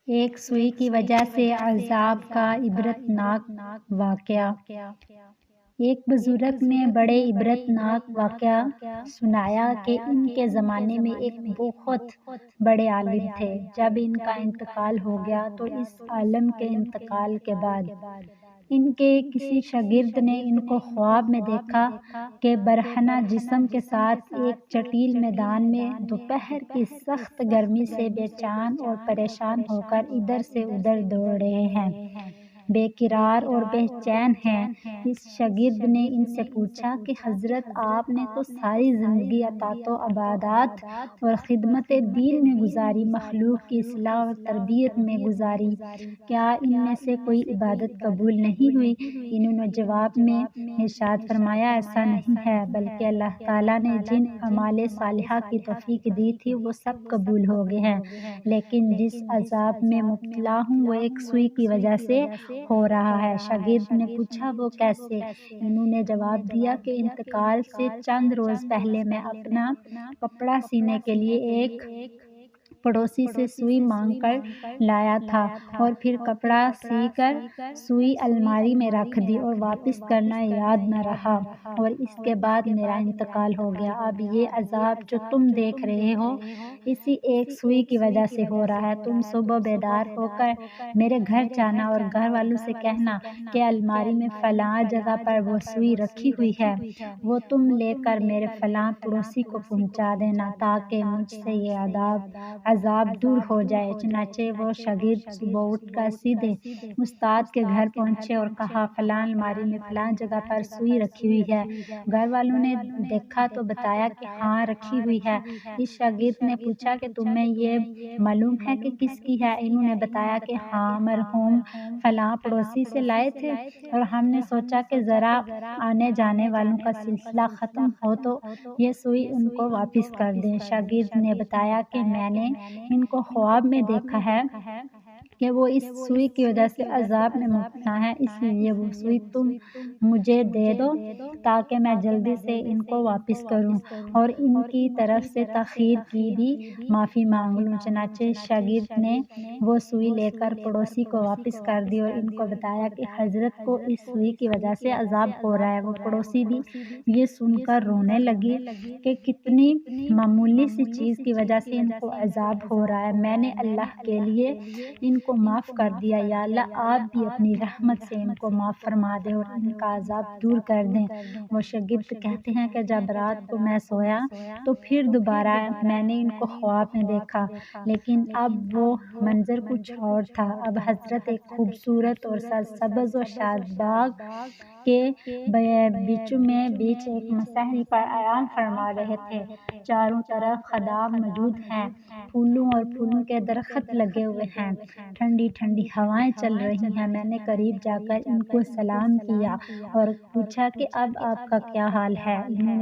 ایک سوئی کی وجہ سے عذاب کا عبرتناک واقعہ۔ ایک بزرگ نے بڑے عبرتناک واقعہ سنایا کہ ان کے زمانے میں ایک بہت بڑے عالم تھے۔ جب ان کا انتقال ہو گیا تو اس عالم کے انتقال کے بعد ان کے کسی شاگرد نے ان کو خواب میں دیکھا کہ برہنہ جسم کے ساتھ ایک چٹیل میدان میں دوپہر کی سخت گرمی سے بے چین اور پریشان ہو کر ادھر سے ادھر دوڑ رہے ہیں، بے قرار اور بے چین ہیں۔ اس شاگرد نے ان سے پوچھا کہ حضرت آپ نے تو ساری زندگی اطاعت و عبادات اور خدمت دین میں گزاری، مخلوق کی اصلاح اور تربیت میں گزاری، کیا ان میں سے کوئی عبادت قبول نہیں ہوئی؟ انہوں نے جواب میں ارشاد فرمایا ایسا نہیں ہے، بلکہ اللہ تعالیٰ نے جن اعمال صالحہ کی توفیق دی تھی وہ سب قبول ہو گئے ہیں، لیکن جس عذاب میں مبتلا ہوں وہ ایک سوئی کی وجہ سے ہو رہا ہے۔ شاگرد نے پوچھا وہ کیسے؟ انہوں نے جواب دیا کہ انتقال سے چند روز پہلے میں اپنا کپڑا سینے کے لیے ایک پڑوسی سے سوئی مانگ کر لایا تھا اور پھر کپڑا سی کر سوئی الماری میں رکھ دی اور واپس کرنا یاد نہ رہا اور اس کے بعد میرا انتقال ہو گیا۔ اب یہ عذاب جو تم دیکھ رہے ہو اسی ایک سوئی کی وجہ سے ہو رہا ہے۔ تم صبح بیدار ہو کر میرے گھر جانا اور گھر والوں سے کہنا کہ الماری میں فلاں جگہ پر وہ سوئی رکھی ہوئی ہے، وہ تم لے کر میرے فلاں پڑوسی کو پہنچا دینا تاکہ مجھ سے یہ عذاب دور ہو جائے۔ چنانچہ وہ شاگرد صبح اٹھ کر سیدھے استاد کے گھر پہنچے اور کہا فلاں الماری میں فلاں جگہ پر سوئی رکھی ہوئی ہے۔ گھر والوں نے دیکھا تو بتایا کہ ہاں رکھی ہوئی ہے۔ اس شاگرد نے پوچھا کہ تمہیں یہ معلوم ہے کہ کس کی ہے؟ انہوں نے بتایا کہ ہاں مرحوم فلاں پڑوسی سے لائے تھے اور ہم نے سوچا کہ ذرا آنے جانے والوں کا سلسلہ ختم ہو تو یہ سوئی ان کو واپس کر دیں۔ شاگرد نے بتایا کہ میں نے ان کو خواب میں دیکھا ہے کہ وہ اس سوئی کی وجہ سے عذاب میں مبتلا ہیں، اس لیے وہ سوئی تم مجھے دے دو تاکہ میں جلدی سے ان کو واپس کروں اور ان کی طرف سے تاخیر کی بھی معافی مانگ لوں۔ چنانچہ شاگرد نے وہ سوئی لے کر پڑوسی کو واپس کر دی اور ان کو بتایا کہ حضرت کو اس سوئی کی وجہ سے عذاب ہو رہا ہے۔ وہ پڑوسی بھی یہ سن کر رونے لگی کہ کتنی معمولی سی چیز کی وجہ سے ان کو عذاب ہو رہا ہے، میں نے اللہ کے لیے ان کو معاف کر دیا، یا اللہ آپ بھی اپنی رحمت سے ان کو معاف فرما دیں اور ان کا عذاب دور کر دیں۔ وہ شاگرد کہتے ہیں کہ جب رات کو میں سویا تو پھر دوبارہ میں نے ان کو خواب میں دیکھا، لیکن اب وہ منظر کچھ اور تھا۔ اب حضرت ایک خوبصورت اور سرسبز و شاداب کے بیچ ایک مسحل پر آرام فرما رہے تھے۔ چاروں طرف خدام موجود ہیں، پھولوں اور پھولوں کے درخت لگے ہوئے ہیں، ٹھنڈی ٹھنڈی ہوائیں چل رہی ہیں۔ میں نے قریب جا کر ان کو سلام کیا اور پوچھا کہ اب آپ کا کیا حال ہے؟ انہوں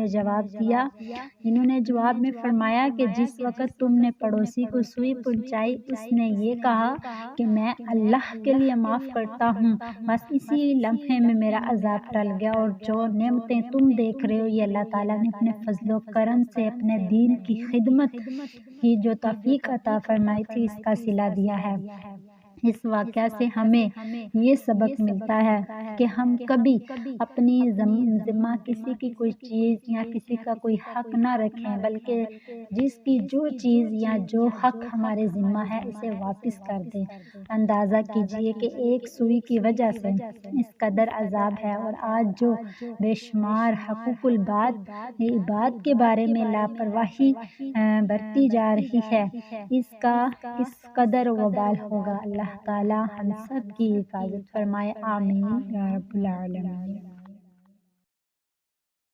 نے جواب میں فرمایا کہ جس وقت تم نے پڑوسی کو سوئی پہنچائی اس نے یہ کہا کہ میں اللہ کے لیے معاف کرتا ہوں، بس اسی لمحے میں میرا عذاب ٹل گیا، اور جو نعمتیں تم دیکھ رہے ہو یہ اللہ تعالیٰ نے اپنے فضل و کرم سے اپنے دین کی خدمت کی جو توفیق عطا فرمائی تھی اس کا صلہ دیا ہے۔ اس واقعہ سے ہمیں یہ سبق ملتا ہے کہ ہم کبھی اپنی ذمہ کسی کی کوئی چیز یا کسی کا کوئی حق نہ رکھیں، بلکہ جس کی جو چیز یا جو حق ہمارے ذمہ ہے اسے واپس کر دیں۔ اندازہ کیجئے کہ ایک سوئی کی وجہ سے اس قدر عذاب ہے، اور آج جو بے شمار حقوق العباد کے بارے میں لاپرواہی برتی جا رہی ہے، اس کا کس قدر وبال ہوگا۔ اللہ تعالیٰ ہم سب کی حفاظت فرمائے، آمین یا رب العالمین۔